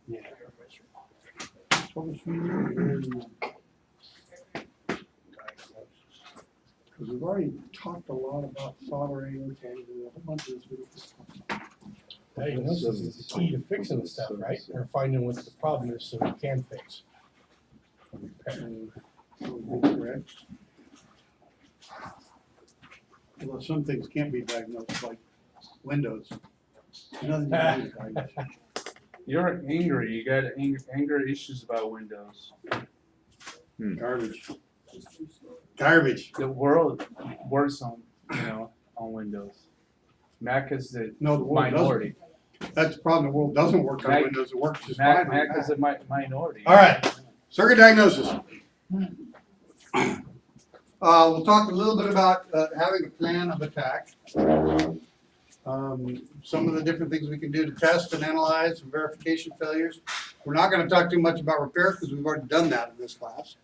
Yeah. Troubleshooting. Because we've already talked a lot about soldering and a whole bunch of this. Diagnosis is the key to fixing the stuff, right? Or finding what the problem is so we can fix. Correct. Well, some things can't be diagnosed, like windows. Nothing can be diagnosed. You're angry. You got anger issues about Windows. Garbage. Garbage. The world works on on Windows. Mac is the No, the world minority. doesn't. That's the problem. The world doesn't work on Mac- Windows. It works just Mac, fine on Mac is a minority. All right. Circuit diagnosis. We'll talk a little bit about having a plan of attack. Some of the different things we can do to test and analyze and verification failures. We're not going to talk too much about repair because we've already done that in this class.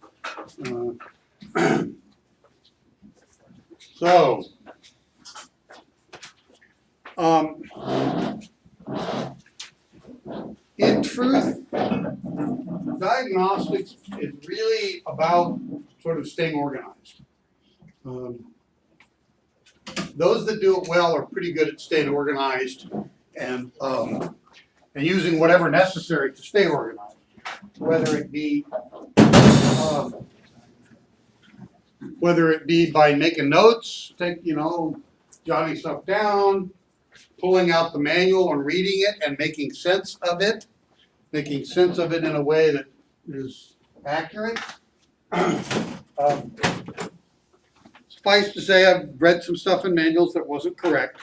So, in truth, diagnostics is really about sort of staying organized. Those that do it well are pretty good at staying organized and using whatever necessary to stay organized, whether it be by making notes, jotting stuff down, pulling out the manual and reading it and making sense of it in a way that is accurate. Suffice to say, I've read some stuff in manuals that wasn't correct.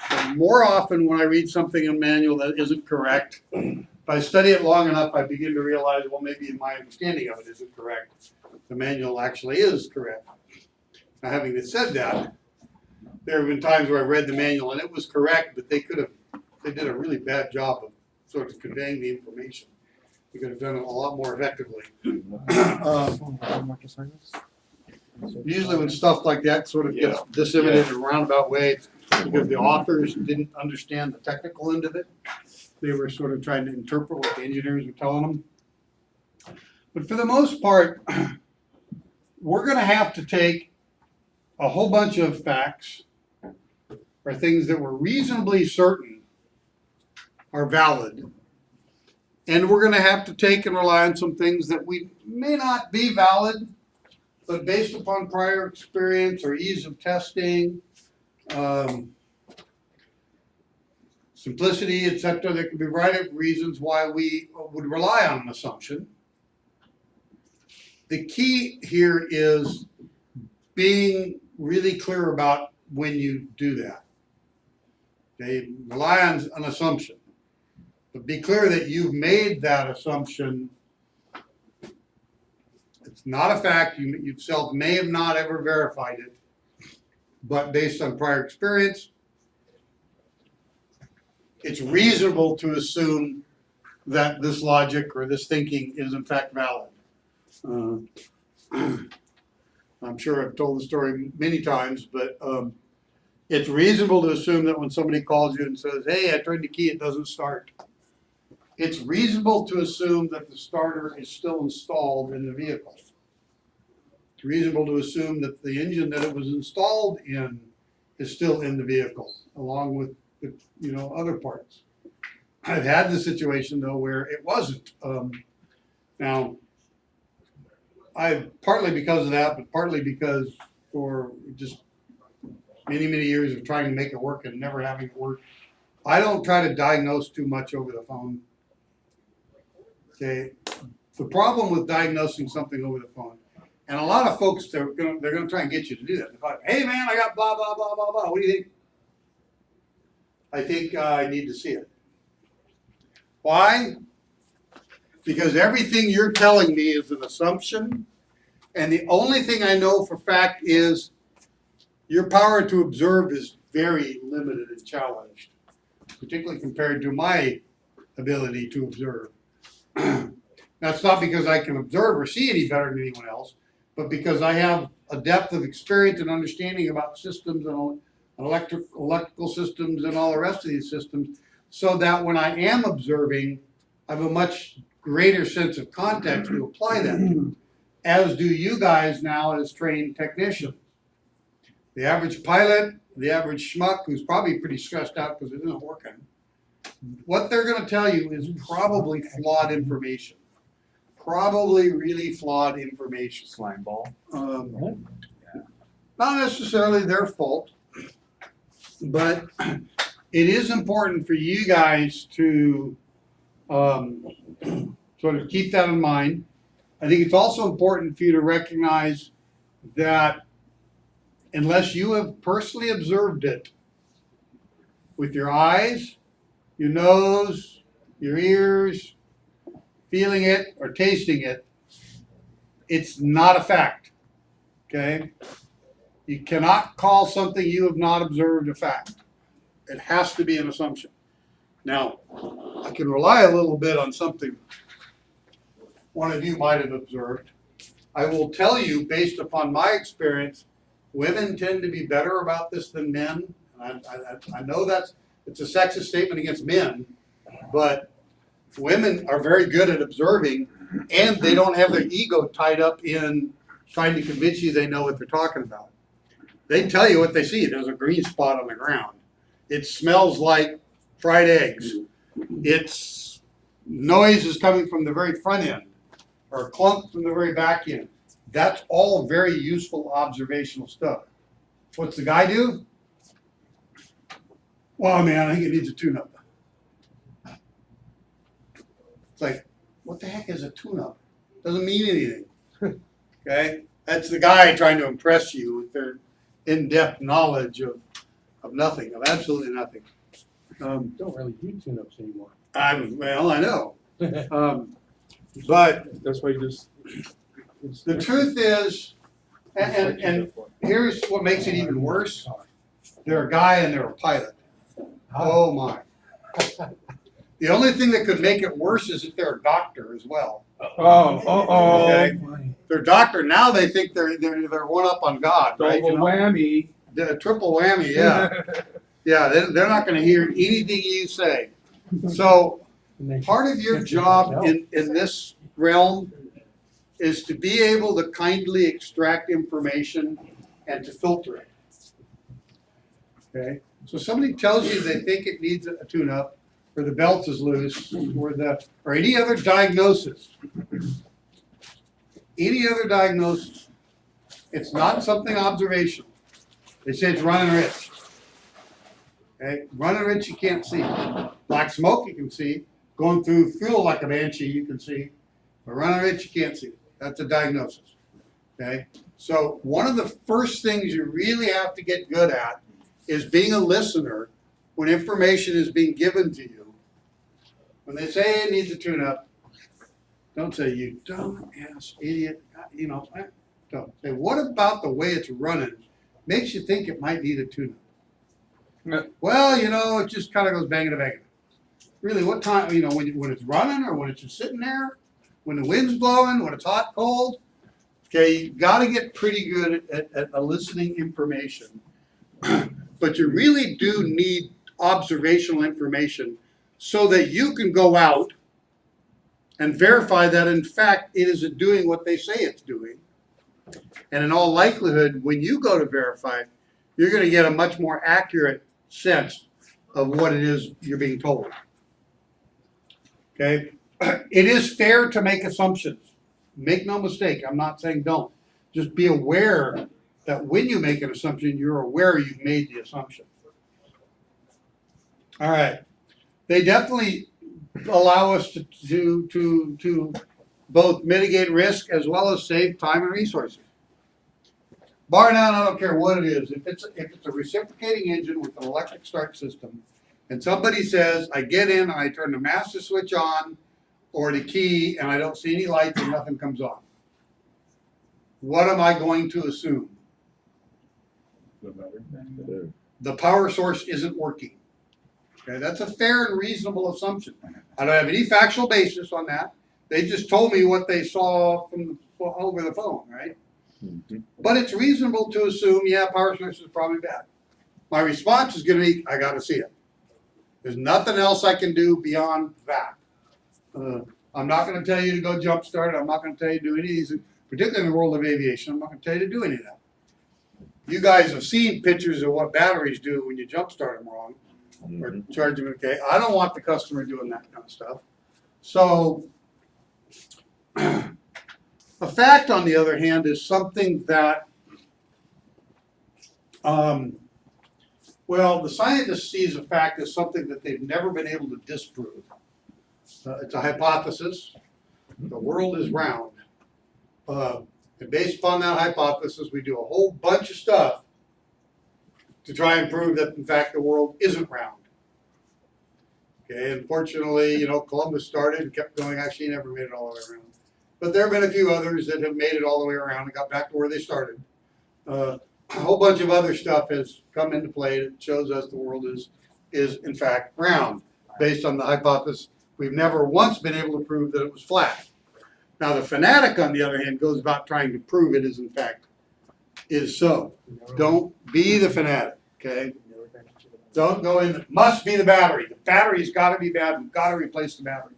But more often when I read something in a manual that isn't correct, if I study it long enough, I begin to realize, well, maybe my understanding of it isn't correct. The manual actually is correct. Now, having said that, there have been times where I read the manual and it was correct, but they did a really bad job of sort of conveying the information. They could have done it a lot more effectively. Usually when stuff like that sort of gets disseminated in a roundabout way, it's because the authors didn't understand the technical end of it. They were sort of trying to interpret what the engineers were telling them. But for the most part, we're going to have to take a whole bunch of facts or things that we're reasonably certain are valid. And we're going to have to take and rely on some things that we may not be valid, but based upon prior experience or ease of testing, simplicity, etc., there could be a variety of reasons why we would rely on an assumption. The key here is being really clear about when you do that. Okay, rely on an assumption, but be clear that you've made that assumption. It's not a fact. You yourself may have not ever verified it, but based on prior experience, it's reasonable to assume that this logic or this thinking is in fact valid. I'm sure I've told the story many times, but it's reasonable to assume that when somebody calls you and says, hey, I turned the key, it doesn't start. It's reasonable to assume that the starter is still installed in the vehicle. It's reasonable to assume that the engine that it was installed in is still in the vehicle, along with other parts. I've had the situation though where it wasn't. Now, partly because of that, but partly because for just many years of trying to make it work and never having it work, I don't try to diagnose too much over the phone. Okay, the problem with diagnosing something over the phone, and a lot of folks they're gonna try and get you to do that. They're like, hey man, I got blah blah blah blah blah. What do you think? I think I need to see it. Why? Because everything you're telling me is an assumption, and the only thing I know for fact is your power to observe is very limited and challenged, particularly compared to my ability to observe. That's not because I can observe or see any better than anyone else, but because I have a depth of experience and understanding about systems and electrical systems and all the rest of these systems so that when I am observing, I have a much greater sense of context to apply that to, as do you guys now as trained technicians. The average pilot, the average schmuck who's probably pretty stressed out because it isn't working, what they're going to tell you is probably flawed information. Probably really flawed information. Slime ball. Not necessarily their fault, but it is important for you guys to sort of keep that in mind. I think it's also important for you to recognize that unless you have personally observed it with your eyes, your nose, your ears, feeling it or tasting it, it's not a fact. Okay? You cannot call something you have not observed a fact. It has to be an assumption. Now, I can rely a little bit on something one of you might have observed. I will tell you, based upon my experience, women tend to be better about this than men. I know it's a sexist statement against men, but women are very good at observing, and they don't have their ego tied up in trying to convince you they know what they're talking about. They tell you what they see. There's a green spot on the ground. It smells like fried eggs. Its noise is coming from the very front end, or a clunk from the very back end. That's all very useful observational stuff. What's the guy do? Well, man, I think it needs a tune-up. It's like, what the heck is a tune-up? Doesn't mean anything. Okay? That's the guy trying to impress you with their in-depth knowledge of nothing, of absolutely nothing. Don't really do tune-ups anymore. Well, I know. But That's why you just. the truth is, and here's what makes it even worse. They're a guy and they're a pilot. Oh my. The only thing that could make it worse is if they're a doctor as well. Okay? They're a doctor, now they think they're one up on God, right? Double whammy. The triple whammy, yeah. Yeah, they're not gonna hear anything you say. So part of your job in this realm is to be able to kindly extract information and to filter it. Okay? So somebody tells you they think it needs a tune-up, or the belt is loose, or any other diagnosis. Any other diagnosis. It's not something observational. They say it's running rich. Okay? Running rich you can't see. Black smoke you can see. Going through fuel like a banshee you can see. But running rich you can't see. That's a diagnosis. Okay? So one of the first things you really have to get good at is being a listener when information is being given to you. When they say it needs a tune-up, don't say, you dumb-ass idiot. You know, don't. Say, what about the way it's running makes you think it might need a tune-up? Yeah. Well, you know, it just kind of goes banging to banging. Really, what time, you know, when it's running or when it's just sitting there, when the wind's blowing, when it's hot, cold? Okay, you got to get pretty good at eliciting information. But you really do need observational information so that you can go out and verify that, in fact, it is doing what they say it's doing. And in all likelihood, when you go to verify it, you're going to get a much more accurate sense of what it is you're being told. Okay? It is fair to make assumptions. Make no mistake, I'm not saying don't. Just be aware that when you make an assumption, you're aware you've made the assumption. All right. They definitely allow us to both mitigate risk as well as save time and resources. Bar none, I don't care what it is. If it's a reciprocating engine with an electric start system, and somebody says, I get in and I turn the master switch on or the key and I don't see any lights and nothing comes on. What am I going to assume? The power source isn't working. Okay, that's a fair and reasonable assumption. I don't have any factual basis on that. They just told me what they saw from over the phone, right? Mm-hmm. But it's reasonable to assume, yeah, power source is probably bad. My response is going to be, I got to see it. There's nothing else I can do beyond that. I'm not gonna tell you to go jump start it. I'm not gonna tell you to do any of these, particularly in the world of aviation. I'm not gonna tell you to do any of that. You guys have seen pictures of what batteries do when you jump start them wrong or charge them, okay? I don't want the customer doing that kind of stuff. So, a fact, on the other hand, is something that, well, the scientist sees a fact as something that they've never been able to disprove. It's a hypothesis. The world is round. And based upon that hypothesis, we do a whole bunch of stuff to try and prove that, in fact, the world isn't round. Okay, unfortunately, Columbus started and kept going. Actually, he never made it all the way around. But there have been a few others that have made it all the way around and got back to where they started. A whole bunch of other stuff has come into play that shows us the world is in fact round, based on the hypothesis. We've never once been able to prove that it was flat. Now the fanatic, on the other hand, goes about trying to prove it is in fact is so. Don't be the fanatic, okay? Don't go in, must be the battery. The battery's got to be bad. We've got to replace the battery.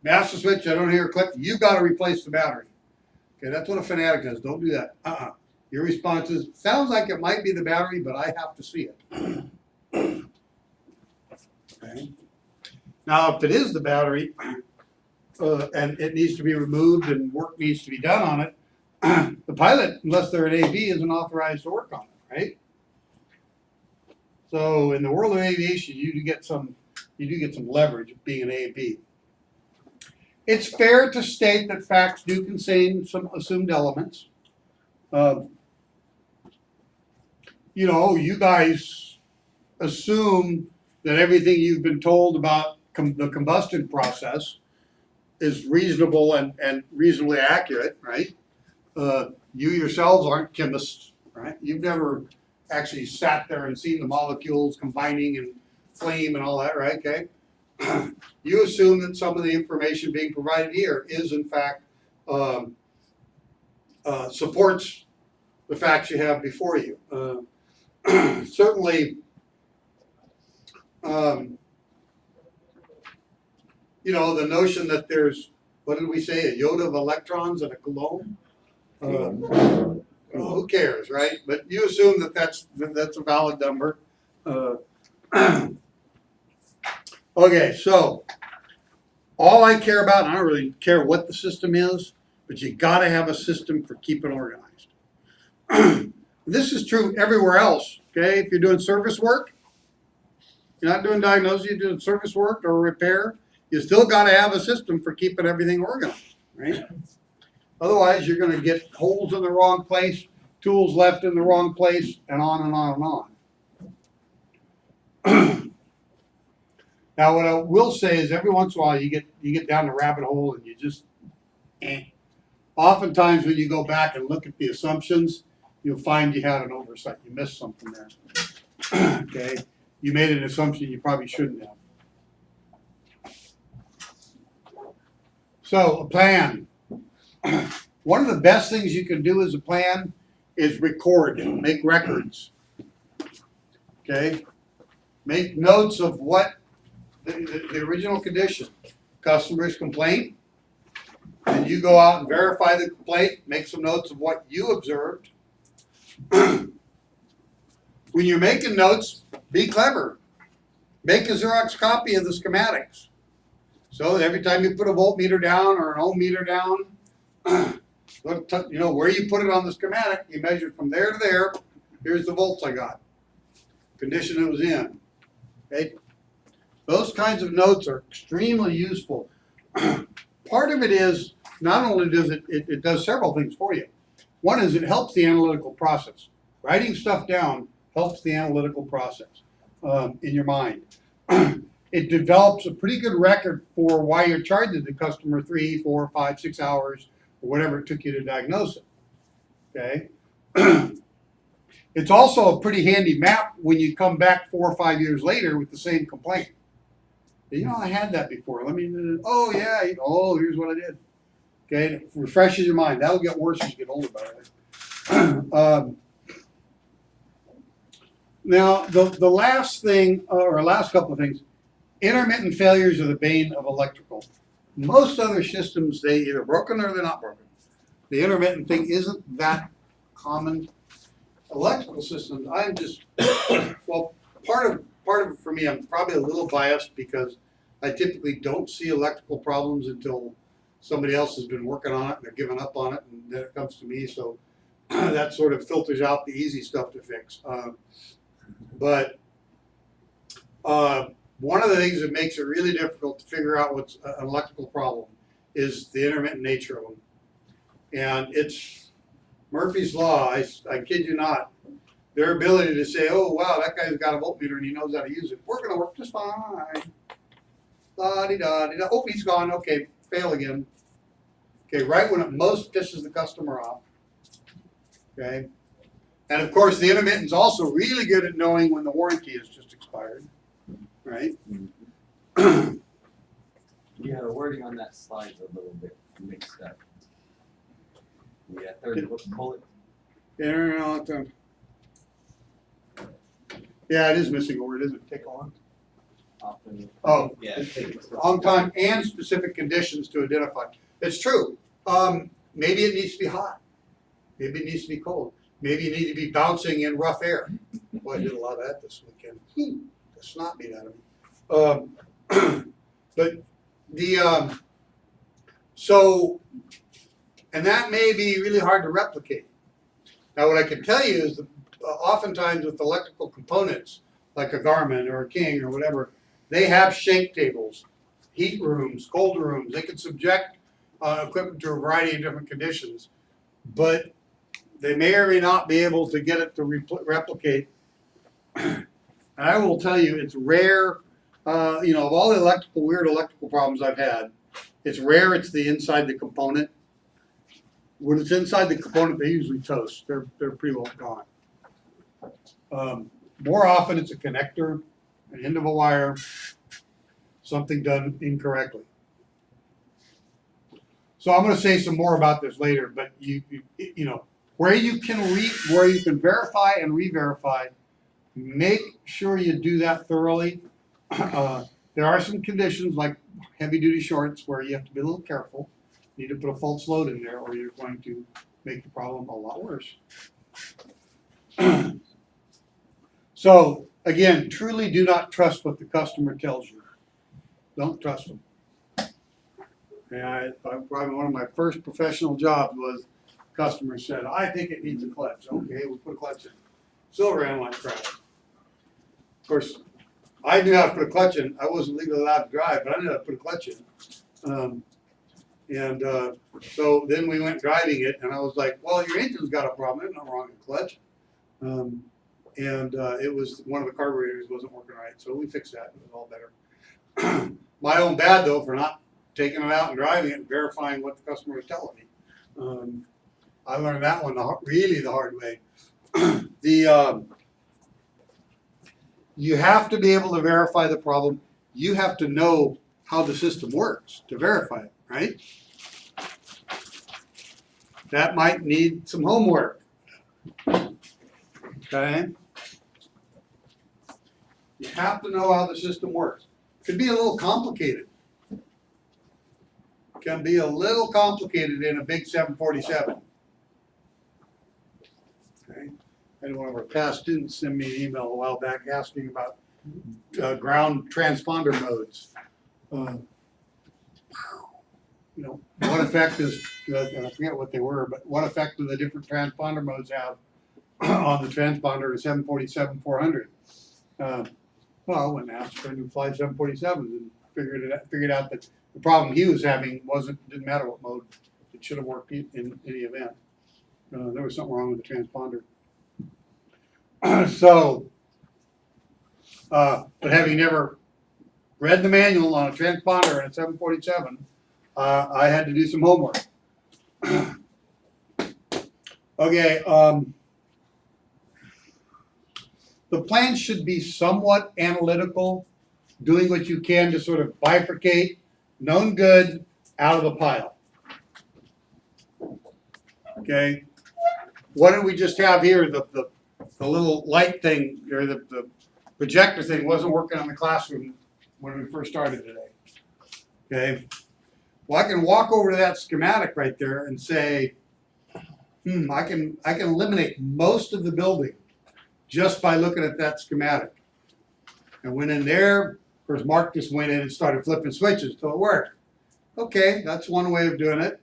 Master switch, I don't hear a click. You got to replace the battery. Okay, that's what a fanatic does. Don't do that. Your response is, sounds like it might be the battery, but I have to see it. Okay. Now, if it is the battery, and it needs to be removed and work needs to be done on it, the pilot, unless they're an AB, isn't authorized to work on it, right? So in the world of aviation, you do get some leverage being an AB. It's fair to state that facts do contain some assumed elements. You guys assume that everything you've been told about the combustion process is reasonable and reasonably accurate, right? You yourselves aren't chemists, right? You've never actually sat there and seen the molecules combining and flame and all that, right? Okay. You assume that some of the information being provided here is, in fact, supports the facts you have before you. Certainly, the notion that there's, what did we say, a yoda of electrons and a coulomb? Who cares, right? But you assume that that's a valid number. Okay, so all I care about, and I don't really care what the system is, but you got to have a system for keeping organized. This is true everywhere else, okay? If you're doing service work, you're not doing diagnosis, you're doing service work or repair, you still got to have a system for keeping everything organized, right? Otherwise, you're going to get holes in the wrong place, tools left in the wrong place, and on and on and on. Now, what I will say is every once in a while you get down the rabbit hole and you just, Oftentimes when you go back and look at the assumptions, you'll find you had an oversight. You missed something there. Okay? You made an assumption you probably shouldn't have. So, a plan. One of the best things you can do as a plan is record, make records. Okay? Make notes of what the original condition. Customer's complaint. And you go out and verify the complaint, make some notes of what you observed. When you're making notes, be clever. Make a Xerox copy of the schematics. So that every time you put a voltmeter down or an ohm meter down, where you put it on the schematic, you measure from there to there. Here's the volts I got. Condition it was in. Okay? Those kinds of notes are extremely useful. Part of it is, not only does it does several things for you. One is it helps the analytical process. Writing stuff down helps the analytical process in your mind. It develops a pretty good record for why you're charging the customer 3, 4, 5, 6 hours, or whatever it took you to diagnose it. Okay? It's also a pretty handy map when you come back 4 or 5 years later with the same complaint. I had that before. Oh yeah, here's what I did. Okay, it refreshes your mind. That'll get worse as you get older, by the way. Now, the last thing, or last couple of things, intermittent failures are the bane of electrical. Most other systems, they either broken or they're not broken. The intermittent thing isn't that common. Electrical systems, I'm just, well, part of it for me, I'm probably a little biased because I typically don't see electrical problems until somebody else has been working on it and they're giving up on it, and then it comes to me. So that sort of filters out the easy stuff to fix. But one of the things that makes it really difficult to figure out what's an electrical problem is the intermittent nature of them. And it's Murphy's Law, I kid you not. Their ability to say, oh, wow, that guy's got a voltmeter and he knows how to use it. We're going to work just fine. La-di-da-di-da. Oh, he's gone. Okay, fail again. Okay, right when it most pisses the customer off. Okay. And of course, the intermittent's also really good at knowing when the warranty has just expired. Right? Yeah, the wording on that slide's a little bit mixed up. Yeah, third bullet. Yeah, it is missing a word, isn't it? Take on. Often. Oh, Yeah. on time and specific conditions to identify. It's true. Maybe it needs to be hot. Maybe it needs to be cold. Maybe you need to be bouncing in rough air. Boy, I did a lot of that this weekend. The snot beat out of me. But the so, and that may be really hard to replicate. Now, what I can tell you is that oftentimes with electrical components, like a Garmin or a King or whatever, they have shake tables, heat rooms, cold rooms. They can subject equipment to a variety of different conditions, but they may or may not be able to get it to replicate. And I will tell you, it's rare. Of all the weird electrical problems I've had, it's rare it's the inside the component. When it's inside the component, they usually toast. They're pretty well gone. More often, it's a connector, an end of a wire, something done incorrectly. So I'm going to say some more about this later. But where you can verify and re-verify, make sure you do that thoroughly. There are some conditions like heavy-duty shorts where you have to be a little careful. You need to put a false load in there, or you're going to make the problem a lot worse. So again, truly do not trust what the customer tells you. Don't trust them. And probably one of my first professional jobs was customer said, I think it needs a clutch. Okay, we'll put a clutch in. Still ran like crap. Of course, I knew how to put a clutch in. I wasn't legally allowed to drive, but I knew how to put a clutch in. So then we went driving it, and I was like, well, your engine's got a problem. There's nothing wrong with the clutch. It was one of the carburetors wasn't working right, so we fixed that. It was all better. My own bad, though, for not taking it out and driving it and verifying what the customer was telling me. I learned that one really the hard way. You have to be able to verify the problem. You have to know how the system works to verify it, right? That might need some homework. Okay? You have to know how the system works. It can be a little complicated. It can be a little complicated in a big 747. Okay? And one of our past students sent me an email a while back asking about ground transponder modes. What effect does, and I forget what they were, but what effect do the different transponder modes have on the transponder to 747-400? Well, I went and asked a friend who flies 747s and figured out that the problem he was having didn't matter what mode. It should have worked in any event. There was something wrong with the transponder. But having never read the manual on a transponder and a 747, I had to do some homework. Okay, the plan should be somewhat analytical, doing what you can to sort of bifurcate known good out of the pile. Okay, what did we just have here? The little light thing, or the projector thing wasn't working on the classroom when we first started today. Okay? Well, I can walk over to that schematic right there and say, I can eliminate most of the building just by looking at that schematic. And went in there, of course, Mark just went in and started flipping switches till it worked. Okay, that's one way of doing it.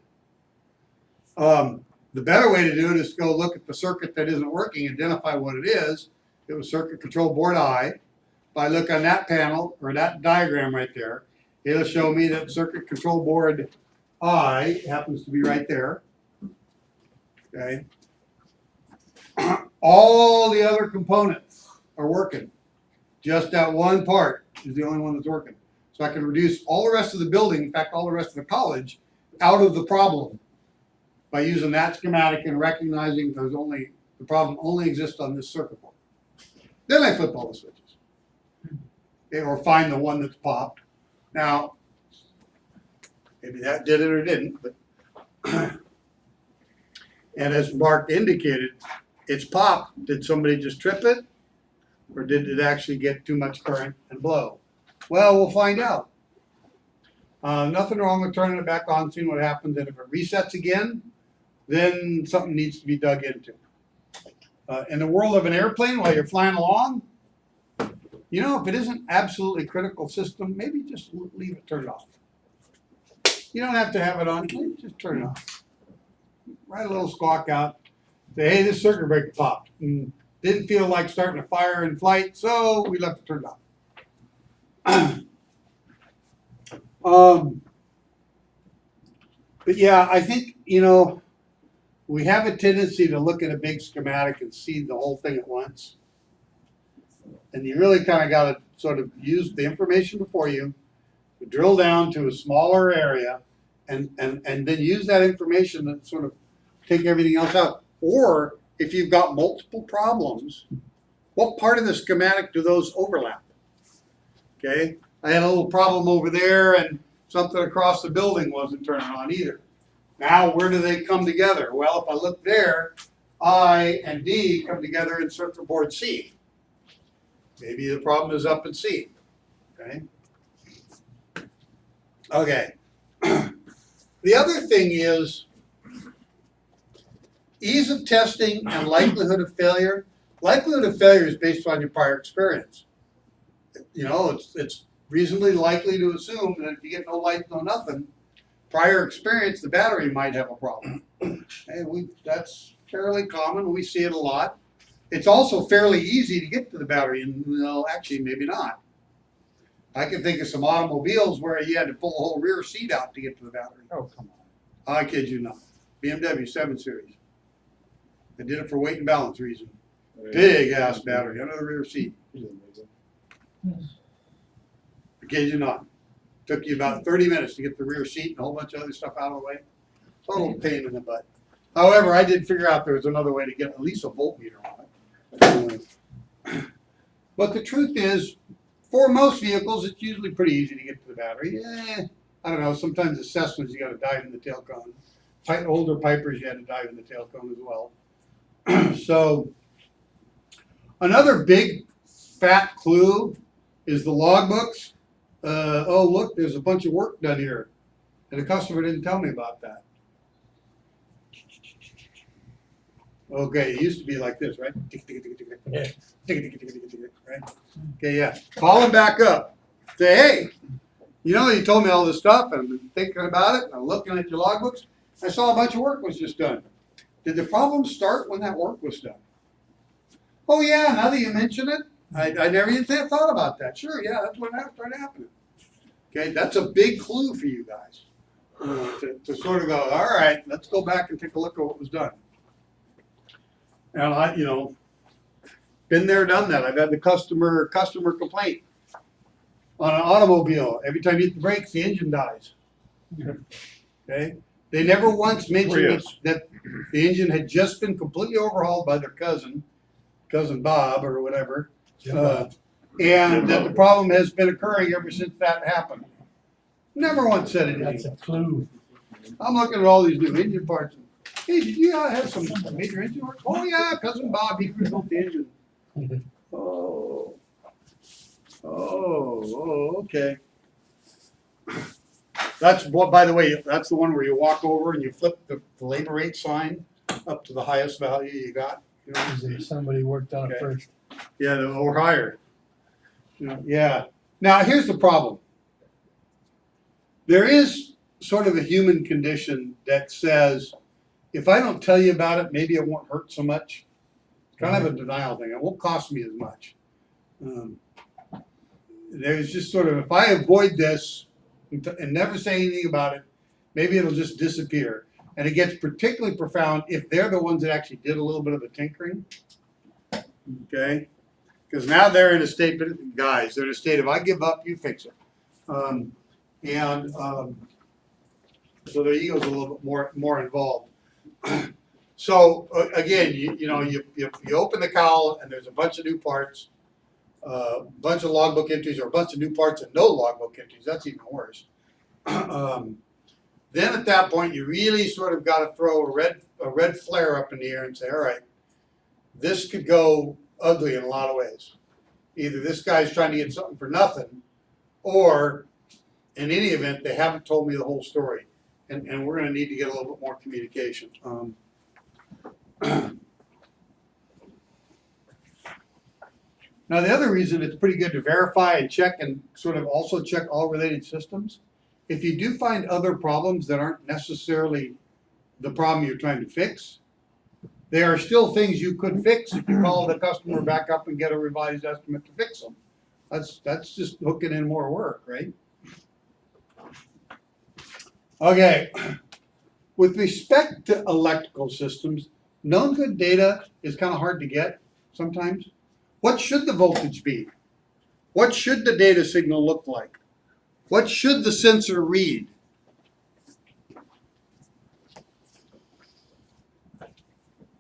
The better way to do it is to go look at the circuit that isn't working, identify what it is. It was circuit control board I. If I look on that panel, or that diagram right there, it'll show me that circuit control board I happens to be right there. Okay. All the other components are working. Just that one part is the only one that's working. So I can reduce all the rest of the building, in fact, all the rest of the college, out of the problem by using that schematic and recognizing the problem only exists on this circuit board. Then I flip all the switches. Okay, or find the one that's popped. Now, maybe that did it or didn't, but and as Mark indicated, it's popped. Did somebody just trip it? Or did it actually get too much current and blow? Well, we'll find out. Nothing wrong with turning it back on, seeing what happens. And if it resets again, then something needs to be dug into. In the world of an airplane, while you're flying along, you know, if it isn't absolutely critical system, maybe just leave it turned off. You don't have to have it on, just turn it off. Write a little squawk out. Say, hey, this circuit breaker popped. And didn't feel like starting a fire in flight, so we left it turned off. But yeah, I think, you know, we have a tendency to look at a big schematic and see the whole thing at once. And you really kind of got to sort of use the information before you, to drill down to a smaller area, and then use that information to sort of take everything else out. Or if you've got multiple problems, what part of the schematic do those overlap? Okay, I had a little problem over there and something across the building wasn't turning on either. Now, where do they come together? Well, if I look there, I and D come together in circuit board C. Maybe the problem is up in C. Okay. Okay. The other thing is ease of testing and likelihood of failure. Likelihood of failure is based on your prior experience. You know, it's reasonably likely to assume that if you get no light, no nothing, prior experience, the battery might have a problem. And that's fairly common. We see it a lot. It's also fairly easy to get to the battery, and well, actually, maybe not. I can think of some automobiles where you had to pull the whole rear seat out to get to the battery. Oh, come on. I kid you not. BMW 7 Series. They did it for weight and balance reason. Big ass battery under the rear seat. I kid you not. Took you about 30 minutes to get the rear seat and a whole bunch of other stuff out of the way. Total pain in the butt. However, I did figure out there was another way to get at least a voltmeter on it. But the truth is, for most vehicles, it's usually pretty easy to get to the battery. I don't know, sometimes the Cessnas, you got to dive in the tail cone. Older Pipers, you had to dive in the tail cone as well. So, another big fat clue is the logbooks. Oh, look, there's a bunch of work done here. And the customer didn't tell me about that. Okay, it used to be like this, right? Yeah. Right? Okay, yeah. Call him back up. Say, hey, you know, you told me all this stuff, and I've been thinking about it, and I'm looking at your logbooks. I saw a bunch of work was just done. Did the problem start when that work was done? Oh, yeah, now that you mention it, I never even thought about that. Sure, yeah, that's when that started happening. Okay, that's a big clue for you guys. To sort of go, all right, let's go back and take a look at what was done. And I, you know, been there, done that. I've had the customer complaint on an automobile. Every time you hit the brakes, the engine dies. Okay, they never once mentioned that the engine had just been completely overhauled by their cousin Bob or whatever, and that the problem has been occurring ever since that happened. Never once said anything. That's a clue. I'm looking at all these new engine parts. Hey, did you have some major engine work? Oh yeah, cousin Bob, he rebuilt the engine. Oh. Oh, okay. That's what, by the way, that's the one where you walk over and you flip the labor rate sign up to the highest value you got. You know? Is there somebody worked on it Okay. first? Yeah, or higher. You know, yeah. Now here's the problem. There is sort of a human condition that says, if I don't tell you about it, maybe it won't hurt so much. It's kind of a denial thing. It won't cost me as much. There's just sort of, if I avoid this and never say anything about it, maybe it'll just disappear. And it gets particularly profound if they're the ones that actually did a little bit of the tinkering. Okay? Because now they're in a state, guys, they're in a state of I give up, you fix it. So their ego's a little bit more involved. So again, you open the cowl and there's a bunch of new parts, a bunch of logbook entries, or a bunch of new parts and no logbook entries. That's even worse. Then at that point, you really sort of got to throw a red flare up in the air and say, all right, this could go ugly in a lot of ways. Either this guy's trying to get something for nothing, or in any event, they haven't told me the whole story. And we're going to need to get a little bit more communication. Now, the other reason it's pretty good to verify and check and sort of also check all related systems, if you do find other problems that aren't necessarily the problem you're trying to fix, there are still things you could fix if you call the customer back up and get a revised estimate to fix them. That's just hooking in more work, right? Okay. With respect to electrical systems, known good data is kind of hard to get sometimes. What should the voltage be? What should the data signal look like? What should the sensor read?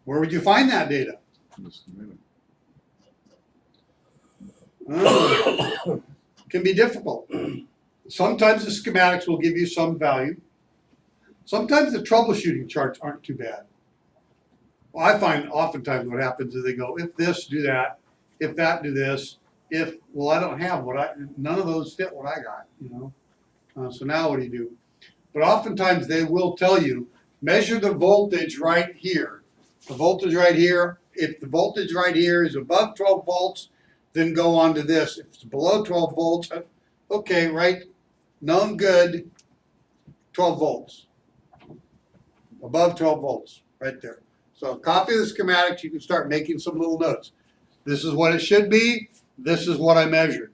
Where would you find that data? Can be difficult. Sometimes the schematics will give you some value. Sometimes the troubleshooting charts aren't too bad. Well, I find oftentimes what happens is they go, if this, do that. If that, do this. If, well, I don't have none of those fit what I got, you know. So now what do you do? But oftentimes they will tell you, measure the voltage right here. The voltage right here, if the voltage right here is above 12 volts, then go on to this. If it's below 12 volts, okay, right, known good, 12 volts. Above 12 volts, right there. So copy the schematics, you can start making some little notes. This is what it should be, this is what I measured.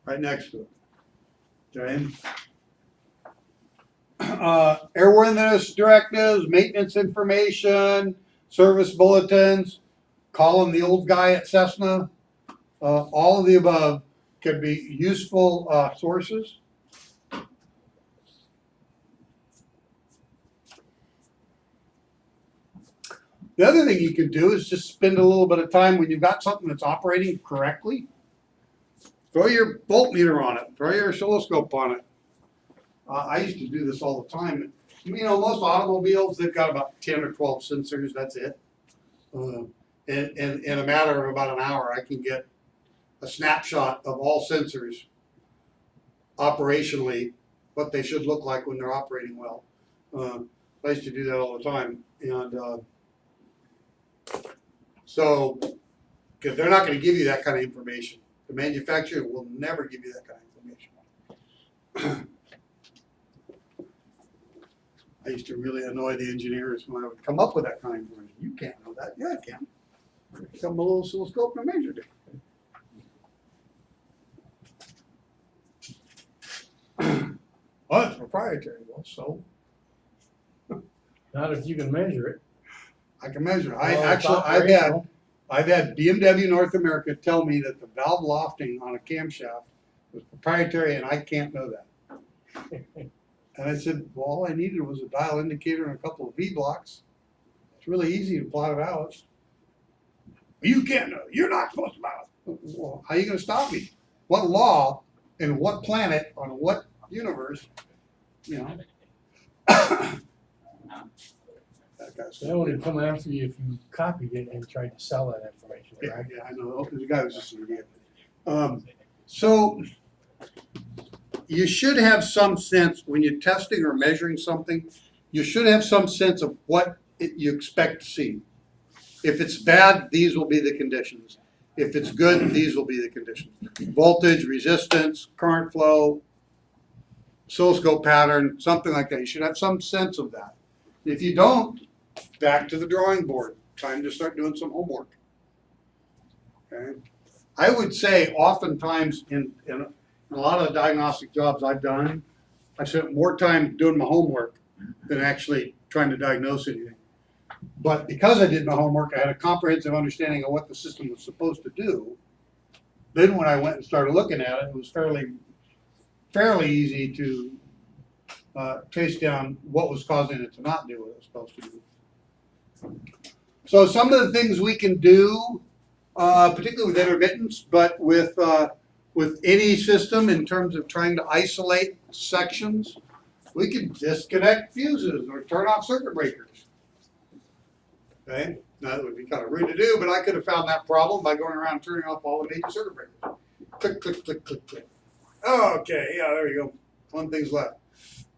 Right next to it. Okay. Airworthiness directives, maintenance information, service bulletins, calling the old guy at Cessna, all of the above could be useful sources. The other thing you could do is just spend a little bit of time when you've got something that's operating correctly. Throw your voltmeter on it. Throw your oscilloscope on it. I used to do this all the time. You know, most automobiles, they've got about 10 or 12 sensors. That's it. In a matter of about an hour, I can get a snapshot of all sensors operationally, what they should look like when they're operating well. I used to do that all the time. And so, because they're not going to give you that kind of information. The manufacturer will never give you that kind of information. I used to really annoy the engineers when I would come up with that kind of information. You can't know that. Yeah, I can. Come a little oscilloscope and I measured it. Well, it's proprietary. Well, so Not if you can measure it. I can measure. Well, it's I've had BMW North America tell me that the valve lofting on a camshaft was proprietary, and I can't know that. And I said, well, all I needed was a dial indicator and a couple of V blocks. It's really easy to plot it out. You can't know. You're not supposed to know. Well, how are you going to stop me? What law and what planet on what universe? You know. that kind of They only stuff. come after you if you copied it and tried to sell that information, Yeah, right? yeah, I know, the guy was just an idiot. So you should have some sense when you're testing or measuring something, you should have some sense of what you expect to see. If it's bad, these will be the conditions. If it's good, these will be the conditions. Voltage, resistance, current flow, oscilloscope pattern, something like that. You should have some sense of that. If you don't, back to the drawing board. Time to start doing some homework. Okay. I would say oftentimes in a lot of the diagnostic jobs I've done, I spent more time doing my homework than actually trying to diagnose anything. But because I did my homework, I had a comprehensive understanding of what the system was supposed to do. Then when I went and started looking at it, it was fairly easy to trace down what was causing it to not do what it was supposed to do. So some of the things we can do, particularly with intermittents, but with any system in terms of trying to isolate sections, we can disconnect fuses or turn off circuit breakers. Okay, now that would be kind of rude to do, but I could have found that problem by going around and turning off all the major circuit breakers. Click, click, click, click, click. Oh, okay, yeah, there you go. One thing's left.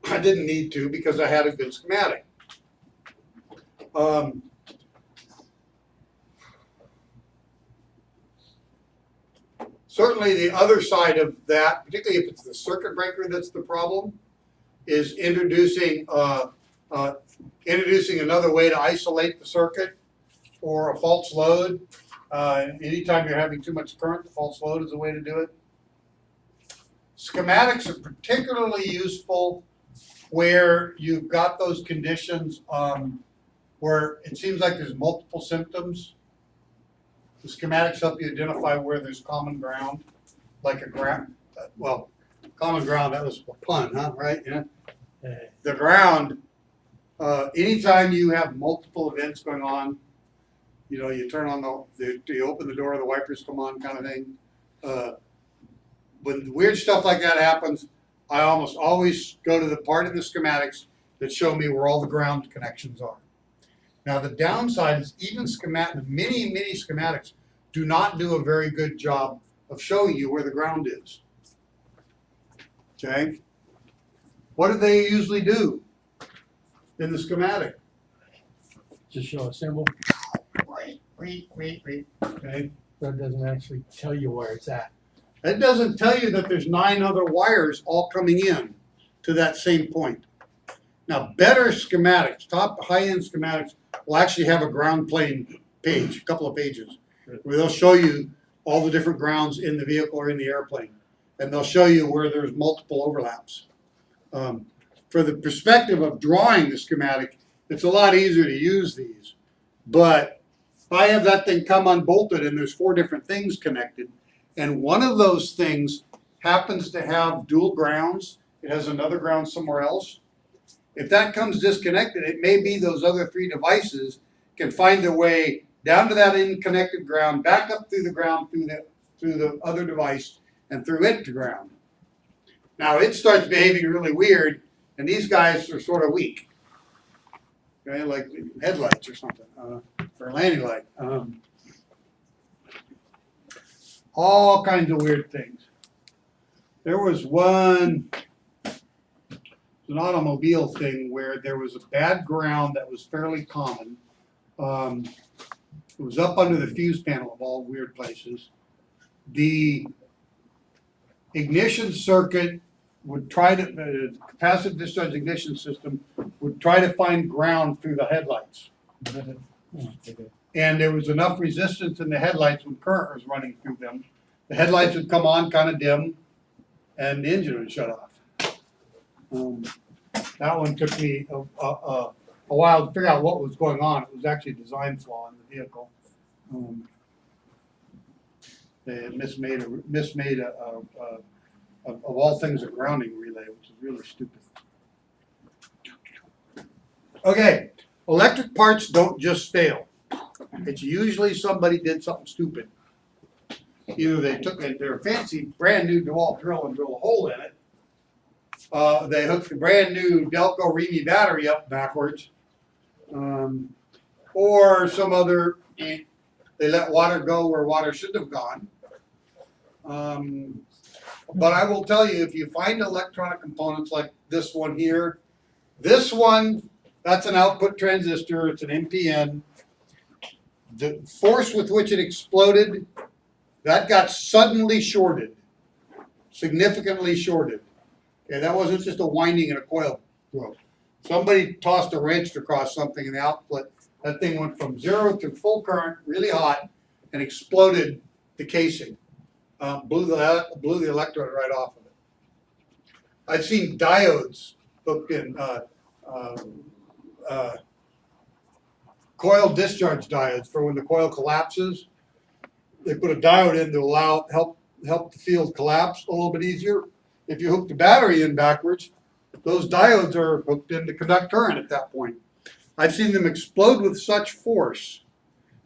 I didn't need to because I had a good schematic. Certainly the other side of that, particularly if it's the circuit breaker that's the problem, is introducing another way to isolate the circuit or a false load. Anytime you're having too much current, the false load is a way to do it. Schematics are particularly useful where you've got those conditions where it seems like there's multiple symptoms. The schematics help you identify where there's common ground, like a ground. Well, common ground, that was a pun, huh? Right? Yeah. The ground, anytime you have multiple events going on, you know, you turn on you open the door, the wipers come on kind of thing. When weird stuff like that happens, I almost always go to the part of the schematics that show me where all the ground connections are. Now the downside is even many schematics do not do a very good job of showing you where the ground is. Okay? What do they usually do in the schematic? Just show a symbol. Wait. Okay? That doesn't actually tell you where it's at. That doesn't tell you that there's 9 other wires all coming in to that same point. Now, better schematics, top high-end schematics, will actually have a ground plane page, a couple of pages, where they'll show you all the different grounds in the vehicle or in the airplane. And they'll show you where there's multiple overlaps. For the perspective of drawing the schematic, it's a lot easier to use these. But if I have that thing come unbolted and there's 4 different things connected, and one of those things happens to have dual grounds, it has another ground somewhere else. If that comes disconnected, it may be those other 3 devices can find their way down to that unconnected ground, back up through the ground, through the other device, and through it to ground. Now it starts behaving really weird, and these guys are sort of weak. Okay, like headlights or something, or a landing light. All kinds of weird things. There was an automobile thing where there was a bad ground that was fairly common. It was up under the fuse panel of all weird places. The ignition circuit would try to, the capacitive discharge ignition system would try to find ground through the headlights. And there was enough resistance in the headlights when current was running through them. The headlights would come on kind of dim and the engine would shut off. That one took me a while to figure out what was going on. It was actually a design flaw in the vehicle. They had mismade of all things a grounding relay, which is really stupid. Okay, electric parts don't just fail. It's usually somebody did something stupid. Either they took their fancy brand new DeWalt drill and drilled a hole in it. They hooked the brand new Delco Remy battery up backwards, Or some other, they let water go where water shouldn't have gone. But I will tell you, if you find electronic components like this one here, this one, that's an output transistor, it's an NPN. The force with which it exploded, that got suddenly shorted, significantly shorted. Okay, that wasn't just a winding in a coil broke. Somebody tossed a wrench across something in the outlet. That thing went from 0 to full current, really hot, and exploded the casing. Blew the electrode right off of it. I've seen diodes hooked in, coil discharge diodes for when the coil collapses. They put a diode in to help the field collapse a little bit easier. If you hook the battery in backwards, those diodes are hooked in to conduct current at that point. I've seen them explode with such force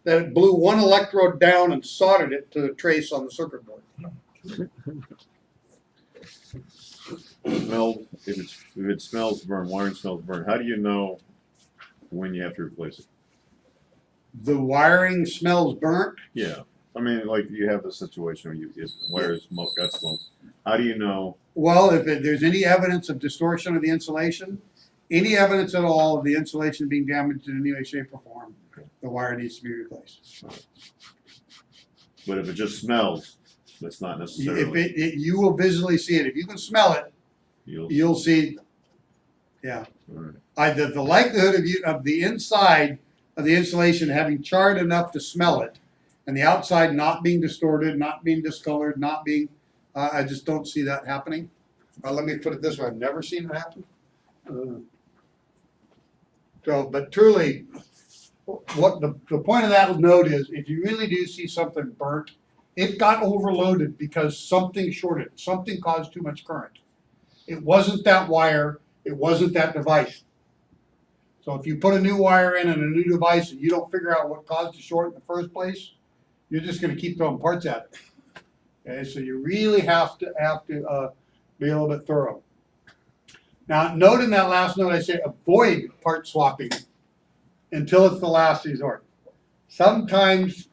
that it blew one electrode down and soldered it to the trace on the circuit board. If it smells burn, wiring smells burn, how do you know when you have to replace it? The wiring smells burnt. Yeah, I mean, like you have a situation where if wires got smoke, how do you know? Well, if there's any evidence of distortion of the insulation, any evidence at all of the insulation being damaged in any way, shape, or form, the wire needs to be replaced. But if it just smells, that's not necessarily. If you will visually see it. If you can smell it, you'll see. Yeah. Right. The likelihood of the inside of the insulation having charred enough to smell it, and the outside not being distorted, not being discolored, not being. I just don't see that happening. Let me put it this way: I've never seen it happen. But truly, what the point of that note is, if you really do see something burnt, it got overloaded because something shorted, something caused too much current. It wasn't that wire, it wasn't that device. So if you put a new wire in and a new device and you don't figure out what caused the short in the first place, you're just going to keep throwing parts at it. Okay, so you really have to be a little bit thorough. Now, note in that last note I say avoid part swapping until it's the last resort. Sometimes,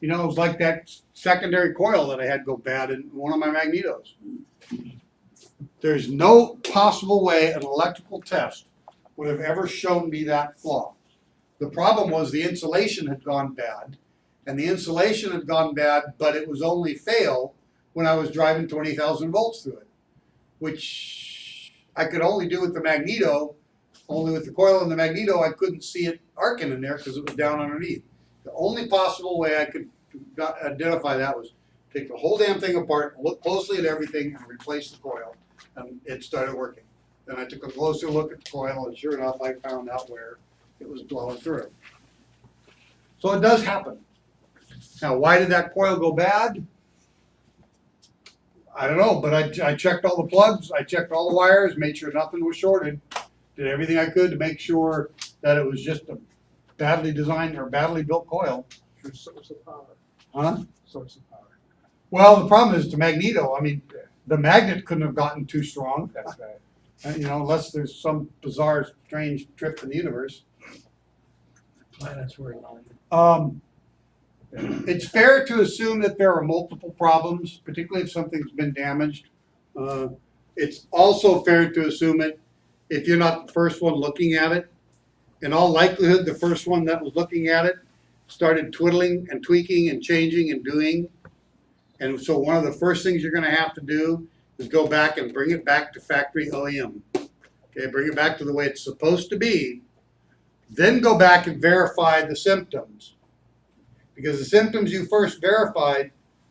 you know, it was like that secondary coil that I had go bad in one of my magnetos. There's no possible way an electrical test would have ever shown me that flaw. The problem was the insulation had gone bad, and the insulation had gone bad, but it was only fail when I was driving 20,000 volts through it, which I could only do with the magneto. Only with the coil and the magneto, I couldn't see it arcing in there because it was down underneath. The only possible way I could identify that was take the whole damn thing apart, look closely at everything, and replace the coil, and it started working. Then I took a closer look at the coil, and sure enough, I found out where it was blowing through. So it does happen. Now, why did that coil go bad? I don't know, but I checked all the plugs, I checked all the wires, made sure nothing was shorted, did everything I could to make sure that it was just a badly designed or badly built coil. Your source of power. Huh? Source of power. Well, the problem is the magneto. I mean, the magnet couldn't have gotten too strong. That's right. You know, unless there's some bizarre, strange trip in the universe. Planets were aligned. It's fair to assume that there are multiple problems, particularly if something's been damaged. It's also fair to assume it if you're not the first one looking at it. In all likelihood, the first one that was looking at it started twiddling and tweaking and changing and doing. And so one of the first things you're going to have to do is go back and bring it back to factory OEM. Okay, bring it back to the way it's supposed to be. Then go back and verify the symptoms. Because the symptoms you first verified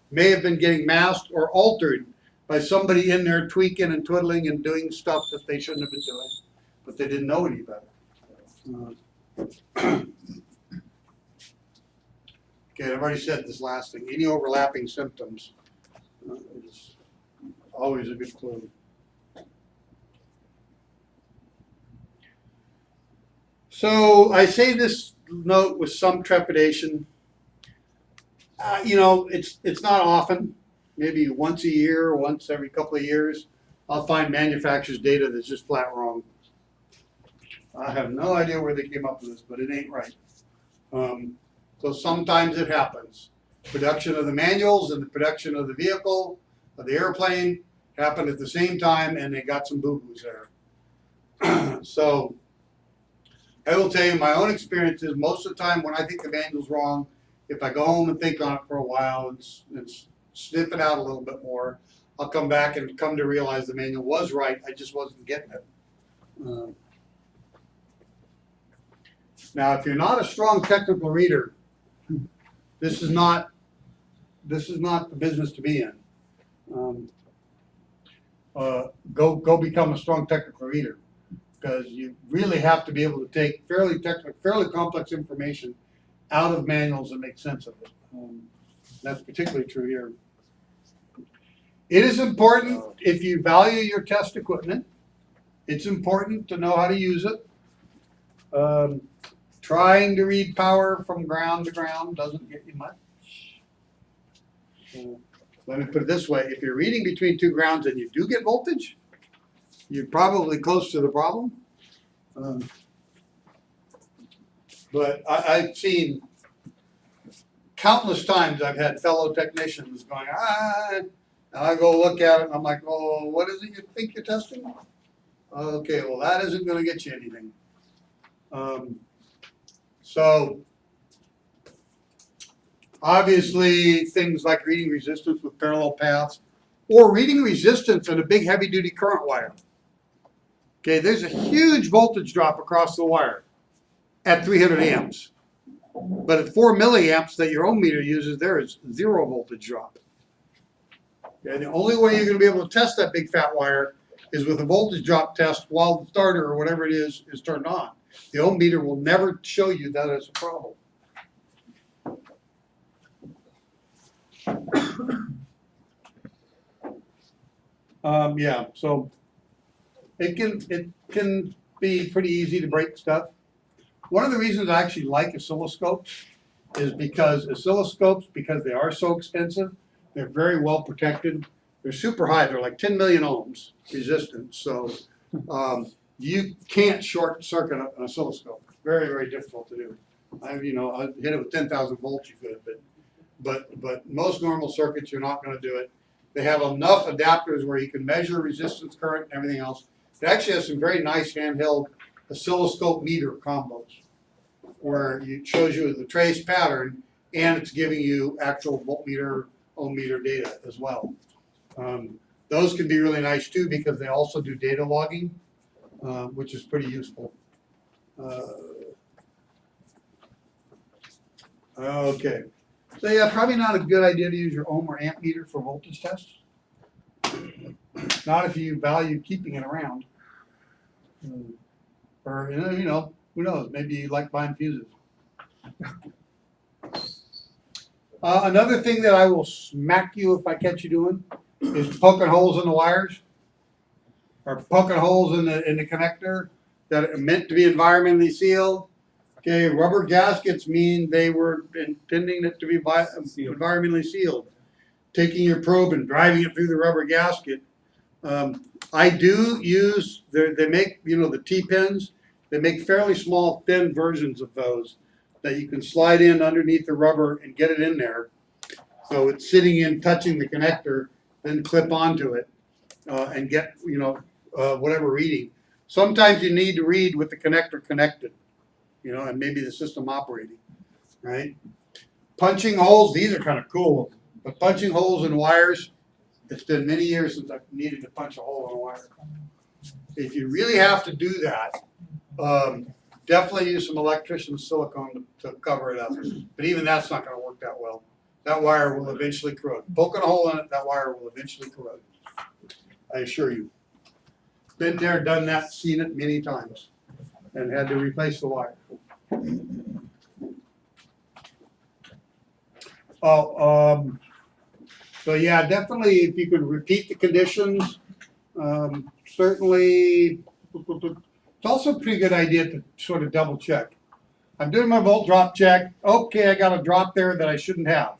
may have been getting masked or altered by somebody in there tweaking and twiddling and doing stuff that they shouldn't have been doing, but they didn't know any better. Okay, I've already said this last thing. Any overlapping symptoms is always a good clue. So I say this note with some trepidation. You know, it's not often. Maybe once a year, once every couple of years, I'll find manufacturer's data that's just flat wrong. I have no idea where they came up with this, but it ain't right. So sometimes it happens. Production of the manuals and the production of the vehicle, of the airplane, happened at the same time, and they got some boo-boos there. So I will tell you, my own experience is most of the time when I think the manual's wrong, if I go home and think on it for a while and sniff it out a little bit more, I'll come back and come to realize the manual was right. I just wasn't getting it. Now, if you're not a strong technical reader, this is not the business to be in. Go become a strong technical reader, because you really have to be able to take fairly complex information out of manuals and make sense of it. That's particularly true here. It is important, if you value your test equipment, it's important to know how to use it. Trying to read power from ground to ground doesn't get you much. Let me put it this way, if you're reading between two grounds and you do get voltage, you're probably close to the problem. But I've seen countless times I've had fellow technicians going, and I go look at it and I'm like, oh, what is it you think you're testing? Okay, well that isn't going to get you anything. So obviously things like reading resistance with parallel paths, or reading resistance in a big heavy duty current wire. Okay, there's a huge voltage drop across the wire at 300 amps. But at 4 milliamps that your ohm meter uses, there is 0 voltage drop. Okay, the only way you're going to be able to test that big fat wire is with a voltage drop test while the starter or whatever it is turned on. The ohm meter will never show you that as a problem. Yeah, so it can be pretty easy to break stuff. One of the reasons I actually like oscilloscopes is because they are so expensive, they're very well protected. They're super high. They're like 10 million ohms resistance. So you can't short circuit an oscilloscope. Very, very difficult to do. I hit it with 10,000 volts, you could, but most normal circuits, you're not going to do it. They have enough adapters where you can measure resistance, current, and everything else. It actually has some very nice handheld oscilloscope meter combos where it shows you the trace pattern and it's giving you actual voltmeter, ohm meter data as well. Those can be really nice too because they also do data logging, which is pretty useful. Okay. So yeah, probably not a good idea to use your ohm or amp meter for voltage tests. Not if you value keeping it around. Or, who knows, maybe you like buying fuses. Another thing that I will smack you if I catch you doing is poking holes in the wires or poking holes in the connector that are meant to be environmentally sealed. Okay, rubber gaskets mean they were intending it to be environmentally sealed. Taking your probe and driving it through the rubber gasket. I do use, they make, the T-pins, they make fairly small, thin versions of those that you can slide in underneath the rubber and get it in there. So it's sitting in, touching the connector, then clip onto it and get, whatever reading. Sometimes you need to read with the connector connected, and maybe the system operating, right? Punching holes, these are kind of cool, but punching holes in wires, it's been many years since I've needed to punch a hole in a wire. If you really have to do that, definitely use some electrician's silicone to cover it up. But even that's not going to work that well. That wire will eventually corrode. Poking a hole in it, that wire will eventually corrode. I assure you. Been there, done that, seen it many times, and had to replace the wire. So yeah, definitely if you could repeat the conditions, certainly. It's also a pretty good idea to sort of double check. I'm doing my volt drop check. Okay, I got a drop there that I shouldn't have.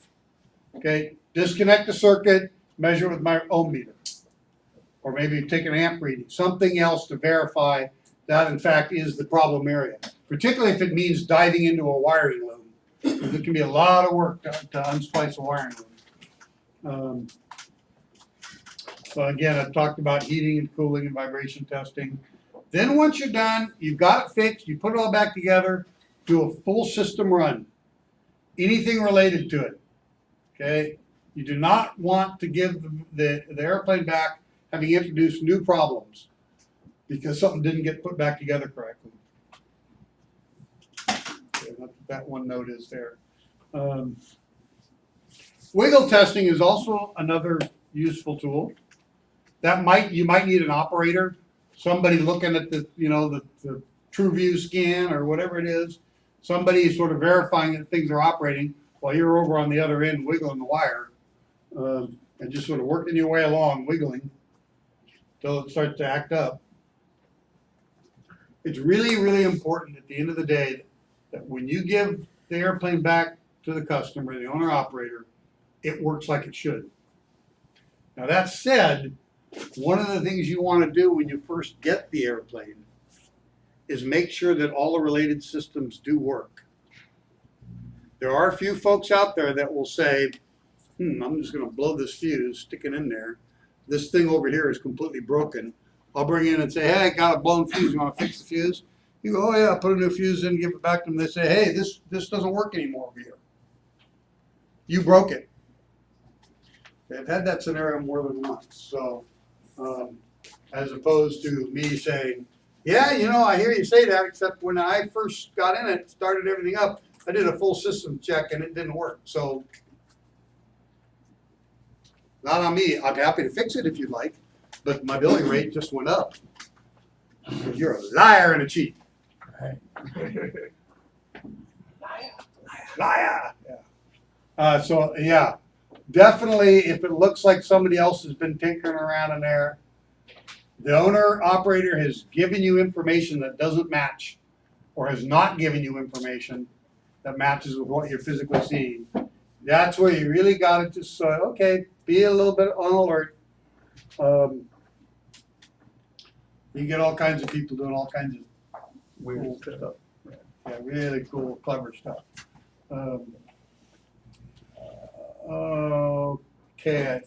Okay, disconnect the circuit, measure with my ohm meter. Or maybe take an amp reading, something else to verify that in fact is the problem area, particularly if it means diving into a wiring loom. It can be a lot of work to unsplice a wiring loom. So again, I've talked about heating and cooling and vibration testing. Then once you're done, you've got it fixed, you put it all back together, do a full system run. Anything related to it, okay? You do not want to give the airplane back having introduced new problems because something didn't get put back together correctly. Okay, that one note is there. Wiggle testing is also another useful tool. You might need an operator, somebody looking at the true view scan or whatever it is, somebody sort of verifying that things are operating while you're over on the other end wiggling the wire, and just sort of working your way along, wiggling until it starts to act up. It's really, really important at the end of the day that when you give the airplane back to the customer, the owner operator, it works like it should. Now that said, one of the things you want to do when you first get the airplane is make sure that all the related systems do work. There are a few folks out there that will say, I'm just going to blow this fuse, stick it in there. This thing over here is completely broken. I'll bring in and say, hey, I got a blown fuse. You want to fix the fuse? You go, oh yeah, put a new fuse in, give it back to them. They say, hey, this doesn't work anymore over here. You broke it. I've had that scenario more than once. So, as opposed to me saying, yeah, I hear you say that, except when I first got in it, started everything up, I did a full system check and it didn't work. So, not on me. I'm happy to fix it if you'd like, but my billing rate just went up. Because you're a liar and a cheat. Right. Liar. Yeah. So, yeah. Definitely, if it looks like somebody else has been tinkering around in there, the owner operator has given you information that doesn't match, or has not given you information that matches with what you're physically seeing. That's where you really got to just okay, be a little bit on alert. You get all kinds of people doing all kinds of weird stuff. Yeah, really cool, clever stuff. Okay, I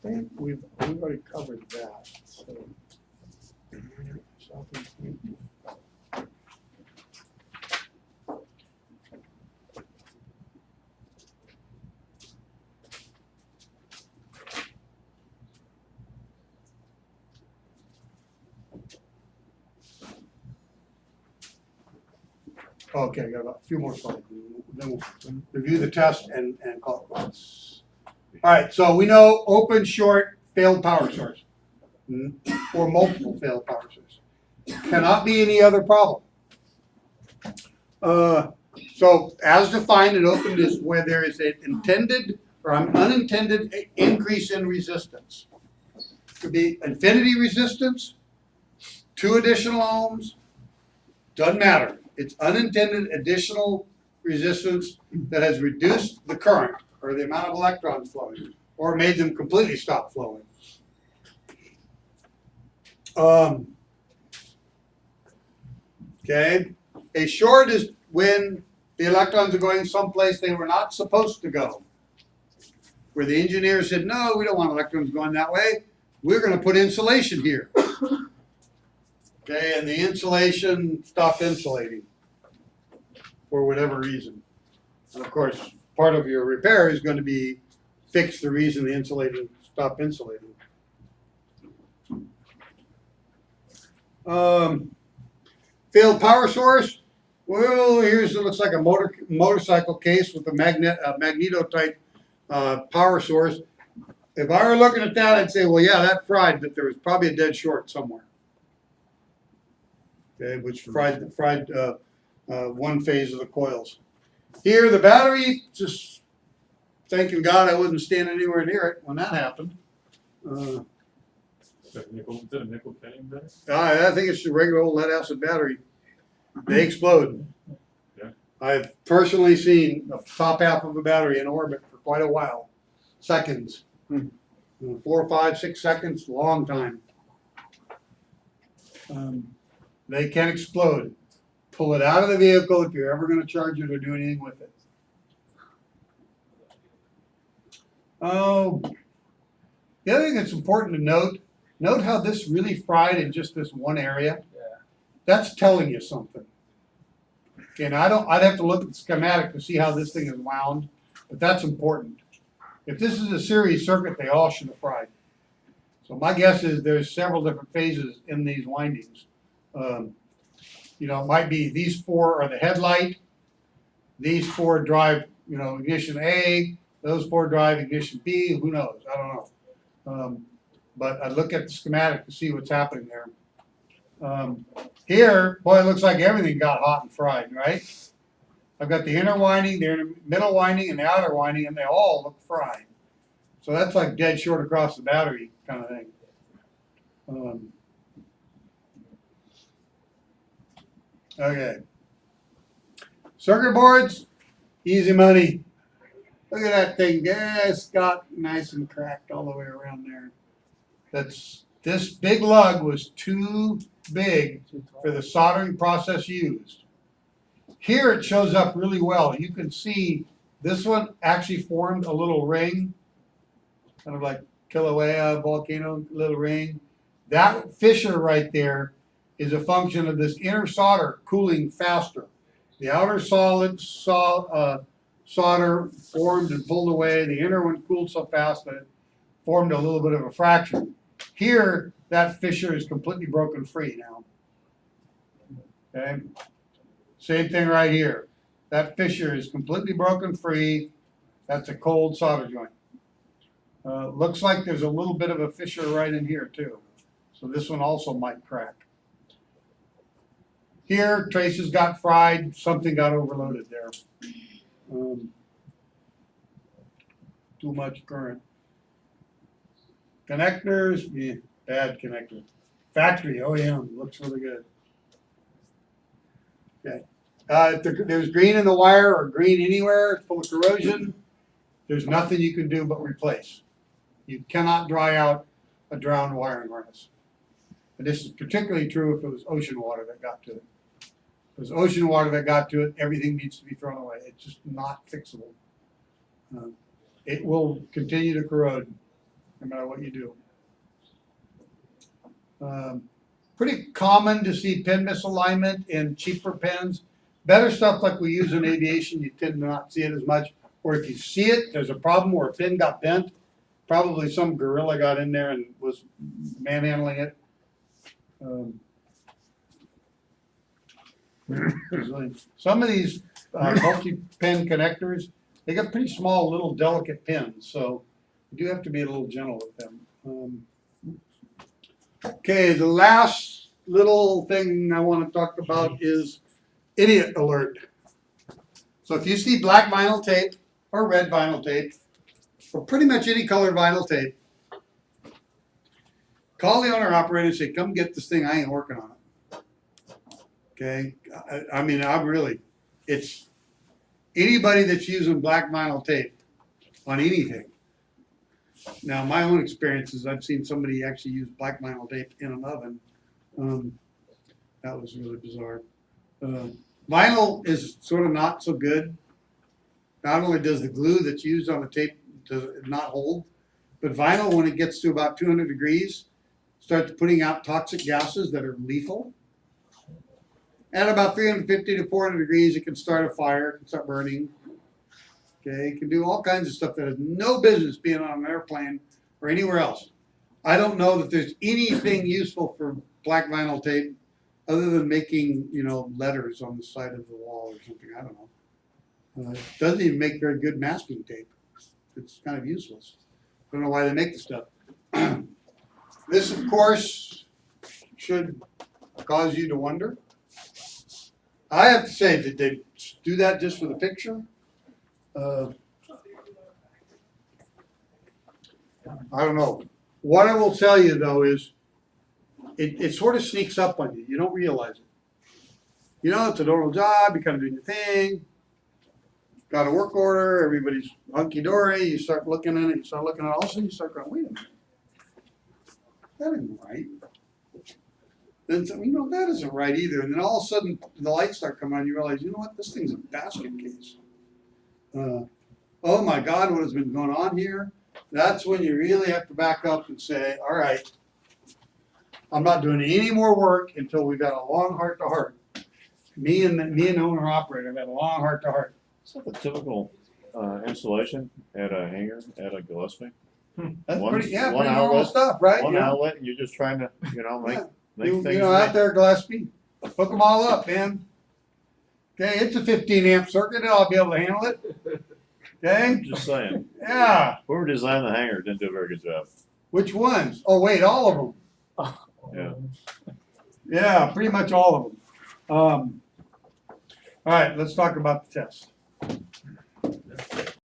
think we've already covered that. So, okay, I got about a few more slides. Then we'll review the test and call it quits. All right, so we know open, short, failed power source, or multiple failed power sources. Cannot be any other problem. So as defined, an open is where there is an intended or an unintended increase in resistance. It could be infinity resistance, 2 additional ohms, doesn't matter. It's unintended additional resistance that has reduced the current or the amount of electrons flowing or made them completely stop flowing. Okay, a short is when the electrons are going someplace they were not supposed to go. Where the engineer said, no, we don't want electrons going that way. We're going to put insulation here. Okay, and the insulation stopped insulating for whatever reason. And of course, part of your repair is going to be fix the reason the insulating stopped insulating. Failed power source. Well, it looks like a motorcycle case with a magneto type power source. If I were looking at that, I'd say, well, yeah, that fried, but there was probably a dead short somewhere. Okay, which fried one phase of the coils. Here, the battery, just thanking God I wasn't standing anywhere near it when that happened. Is that a nickel penny battery? I think it's a regular old lead acid battery. They explode. Yeah. I've personally seen the top half of a battery in orbit for quite a while. Seconds. 4, 5, 6 seconds, long time. They can explode. Pull it out of the vehicle if you're ever gonna charge it or do anything with it. Oh, the other thing that's important to note how this really fried in just this one area. Yeah. That's telling you something. And I'd have to look at the schematic to see how this thing is wound, but that's important. If this is a series circuit, they all should have fried. So my guess is there's several different phases in these windings. You know, it might be these four are the headlight, these four drive, you know, ignition A, those four drive ignition B, who knows, I don't know. But I'd look at the schematic to see what's happening there. Here, boy, it looks like everything got hot and fried, right? I've got the inner winding, the middle winding, and the outer winding, and they all look fried. So that's like dead short across the battery kind of thing. Okay. Circuit boards, easy money. Look at that thing. Yeah, it's got nice and cracked all the way around there. This big lug was too big for the soldering process used. Here it shows up really well. You can see this one actually formed a little ring, kind of like Kilauea volcano little ring. That fissure right there is a function of this inner solder cooling faster. The outer solder formed and pulled away. The inner one cooled so fast that it formed a little bit of a fracture. Here, that fissure is completely broken free now. Okay? Same thing right here. That fissure is completely broken free. That's a cold solder joint. Looks like there's a little bit of a fissure right in here too. So this one also might crack. Here, traces got fried, something got overloaded there. Too much current. Connectors, yeah, bad connector. Factory, OEM, looks really good. Okay. If there's green in the wire or green anywhere, it's full of corrosion, there's nothing you can do but replace. You cannot dry out a drowned wiring harness. And this is particularly true if it was ocean water that got to it. If it was ocean water that got to it, everything needs to be thrown away. It's just not fixable. It will continue to corrode no matter what you do. Pretty common to see pin misalignment in cheaper pins. Better stuff like we use in aviation, you tend to not see it as much. Or if you see it, there's a problem where a pin got bent. Probably some gorilla got in there and was manhandling it. Some of these multi-pin connectors, they got pretty small, little delicate pins, so you do have to be a little gentle with them. Okay, the last little thing I want to talk about is idiot alert. So if you see black vinyl tape or red vinyl tape, or pretty much any color vinyl tape, call the owner operator and say, come get this thing, I ain't working on it. Okay, I mean, it's anybody that's using black vinyl tape on anything. Now, my own experience is I've seen somebody actually use black vinyl tape in an oven. That was really bizarre. Vinyl is sort of not so good. Not only does the glue that's used on the tape does not hold, but vinyl, when it gets to about 200 degrees, starts putting out toxic gases that are lethal. At about 350 to 400 degrees, it can start a fire, it can start burning. Okay, it can do all kinds of stuff that has no business being on an airplane or anywhere else. I don't know that there's anything useful for black vinyl tape other than making, letters on the side of the wall or something. I don't know. It doesn't even make very good masking tape. It's kind of useless. I don't know why they make the stuff. This, of course, should cause you to wonder. I have to say, did they do that just for the picture? I don't know. What I will tell you, though, is it sort of sneaks up on you. You don't realize it. It's a normal job. You're kind of doing your thing. Got a work order. Everybody's hunky-dory. You start looking at it. All of a sudden you start going, wait a minute. That isn't right. then you know that isn't right either. And then all of a sudden the lights start coming on. You realize, you know what, this thing's a basket case. Oh my God, what has been going on here? That's when you really have to back up and say, all right, I'm not doing any more work until we've got a long heart to heart. Me and the owner operator have had a long heart to heart. Is that the typical installation at a hangar at a Gillespie? That's One- pretty, yeah, one pretty normal outlet, stuff, right? One You know? outlet, and you're just trying to, make You things. know, out work. there at Gillespie, hook them all up, man. Okay, it's a 15 amp circuit, I'll be able to handle it. Okay, Just saying, yeah, whoever designed the hangar didn't do a very good job. which ones? Oh, wait, all of them. Yeah. Yeah, pretty much all of them. All right, let's talk about the test.